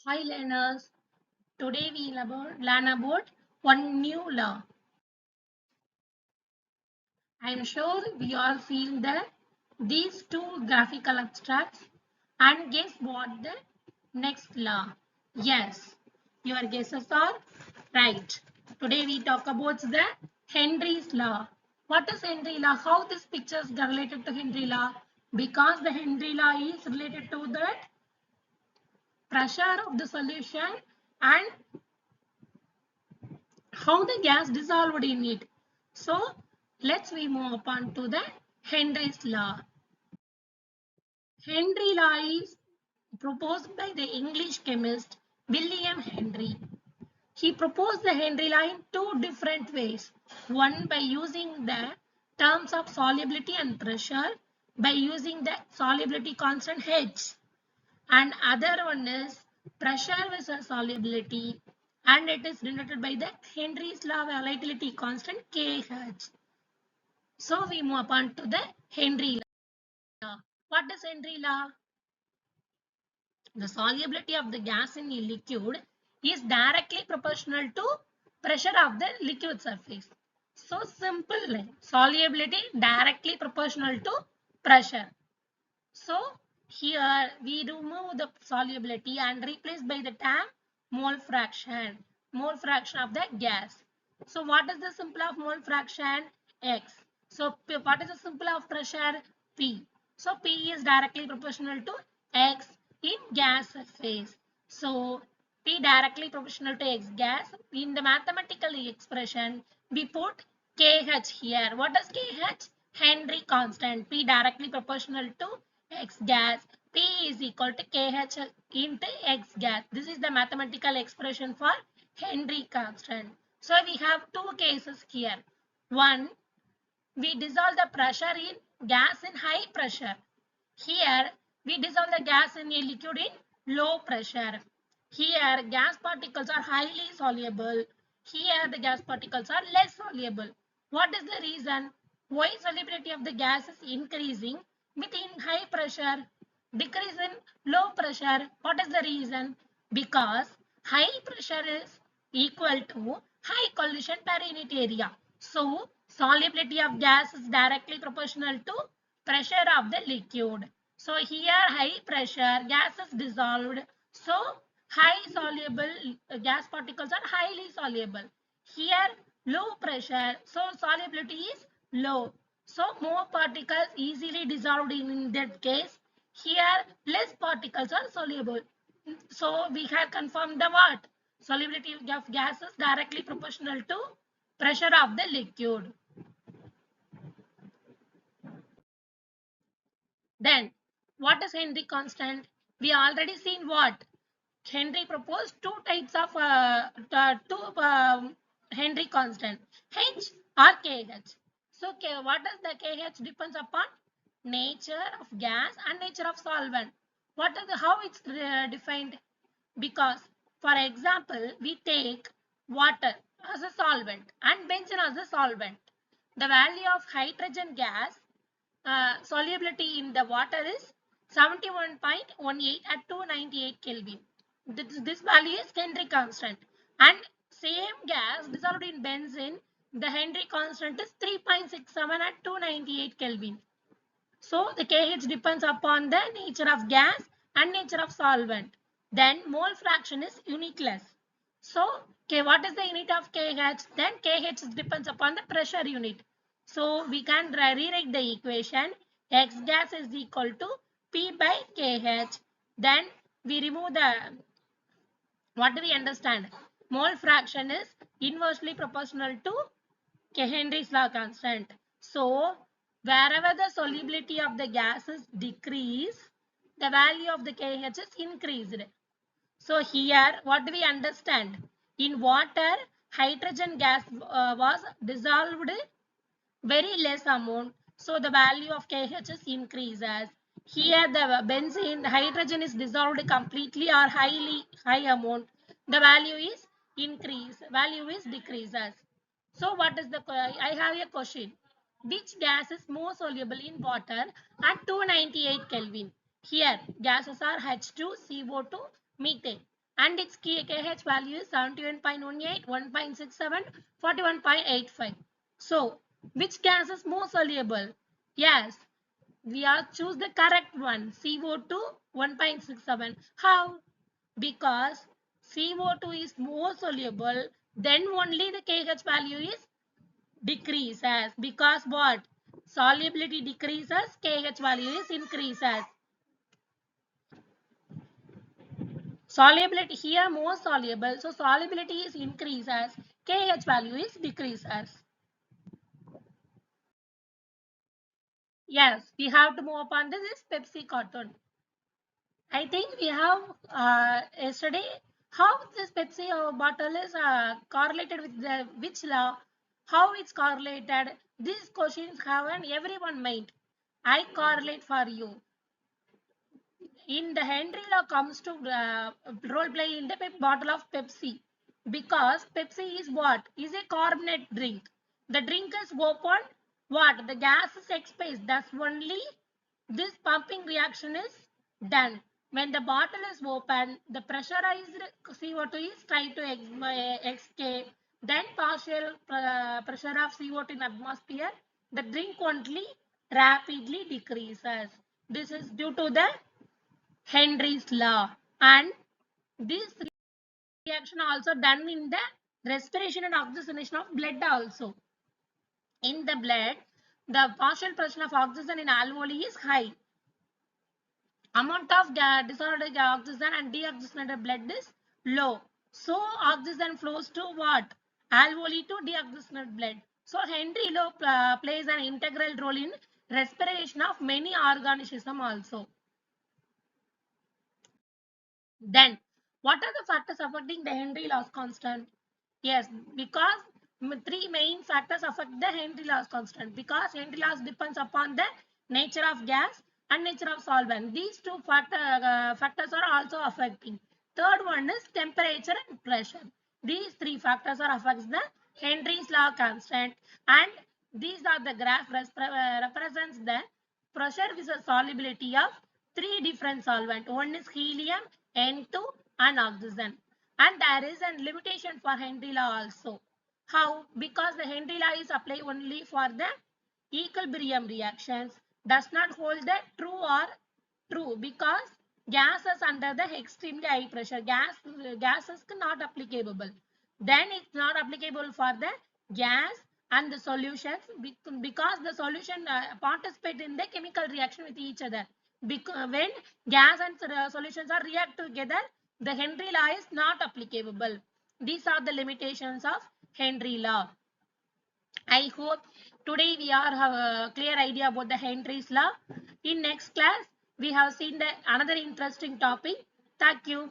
Hi learners, today we learn about one new law. I am sure we all feel that these two graphical abstracts and guess what the next law? Yes, your guesses are right. Today we talk about the Henry's law. What is Henry law? How this picture is related to Henry law? Because the Henry law is related to the pressure of the solution and how the gas dissolved in it. So let's we move on to the Henry's law. Henry law is proposed by the English chemist William Henry. He proposed the Henry law in two different ways. One by using the terms of solubility and pressure by using the solubility constant H, and other one is pressure versus solubility, and it is denoted by the Henry's law volatility constant KH. So we move on to the Henry law. What is Henry law? The solubility of the gas in a liquid is directly proportional to pressure of the liquid surface. So simple, solubility directly proportional to pressure. So here we remove the solubility and replace by the term mole fraction of the gas. So what is the symbol of mole fraction? X. So what is the symbol of pressure? P. So P is directly proportional to X in gas phase. So P directly proportional to X gas. In the mathematical expression, we put KH here. What is KH? Henry constant. P directly proportional to X gas. P is equal to KH into X gas. This is the mathematical expression for Henry constant. So we have two cases here. One, we dissolve the pressure in gas in high pressure. Here, we dissolve the gas in a liquid in low pressure. Here, gas particles are highly soluble. Here, the gas particles are less soluble. What is the reason? Why solubility of the gas is increasing within high pressure, decrease in low pressure? What is the reason? Because high pressure is equal to high collision per unit area. So, solubility of gas is directly proportional to pressure of the liquid. So here high pressure gas is dissolved. So high soluble gas particles are highly soluble. Here low pressure, so solubility is low. So more particles easily dissolved in that case. Here less particles are soluble. So we have confirmed the what? Solubility of gas is directly proportional to pressure of the liquid. Then, what is Henry constant? We already seen what Henry proposed two types of Henry constant, H or KH. So, what does the KH depends upon? Nature of gas and nature of solvent. What is how it's defined? Because, for example, we take water as a solvent and benzene as a solvent. The value of hydrogen gas solubility in the water is 71.18 at 298 Kelvin. This value is Henry constant. And same gas dissolved in benzene, the Henry constant is 3.67 at 298 Kelvin. So the KH depends upon the nature of gas and nature of solvent. Then mole fraction is unitless. So what is the unit of KH? Then KH depends upon the pressure unit. So we can rewrite the equation. X gas is equal to P by KH. Then we remove the, what do we understand? Mole fraction is inversely proportional to Henry's law constant. So wherever the solubility of the gas is decreased, the value of the KH is increased. So here what do we understand? In water, hydrogen gas was dissolved very less amount. So the value of KH is increases. Here the benzene, the hydrogen is dissolved completely or high amount. The value is increase, value is decreases. So what is the, I have a question. Which gas is more soluble in water at 298 Kelvin? Here gases are H2, CO2, methane. and its KH value is 71.18, 1.67, 41.85. So, which gas is more soluble? Yes, we are choose the correct one. CO2 1.67. How? Because CO2 is more soluble, then only the KH value is decreases. Because what? Solubility decreases, KH value is increases. Solubility here more soluble, so solubility is increases, KH value is decreases. Yes, we have to move upon this is Pepsi carton. I think we have yesterday how this Pepsi bottle is correlated with the which law, how it's correlated. These questions have an everyone mind. I correlate for you. In the Henry law comes to role play in the bottle of Pepsi, because Pepsi is what is a carbonate drink. The drink is opened, what the gas is exposed. Thus only this pumping reaction is done. When the bottle is open, the pressurized CO2 is trying to escape. Then partial pressure of CO2 in atmosphere, the drink only rapidly decreases. This is due to the Henry's law, and this reaction also done in the respiration and oxygenation of blood also. In the blood, the partial pressure of oxygen in alveoli is high. Amount of disordered oxygen and deoxygenated blood is low. So oxygen flows to what? Alveoli to deoxygenated blood. So Henry law plays an integral role in respiration of many organisms also. Then, what are the factors affecting the Henry Law's constant? Yes, because three main factors affect the Henry Law's constant. Because Henry Law's depends upon the nature of gas and nature of solvent. These two factors are also affecting. Third one is temperature and pressure. These three factors are affects the Henry's Law constant, and these are the graph represents the pressure with the solubility of three different solvent. One is helium, N2 and oxygen. And there is a limitation for Henry law also. How? Because the Henry law is applied only for the equilibrium reactions, does not hold the true or true, because gases under the extremely high pressure, gases not applicable. Then it's not applicable for the gas and the solutions, because the solution participate in the chemical reaction with each other. Because when gas and solutions are react together, the Henry law is not applicable. These are the limitations of Henry law. I hope today we are have a clear idea about the Henry's law. In next class, we have seen the another interesting topic. Thank you.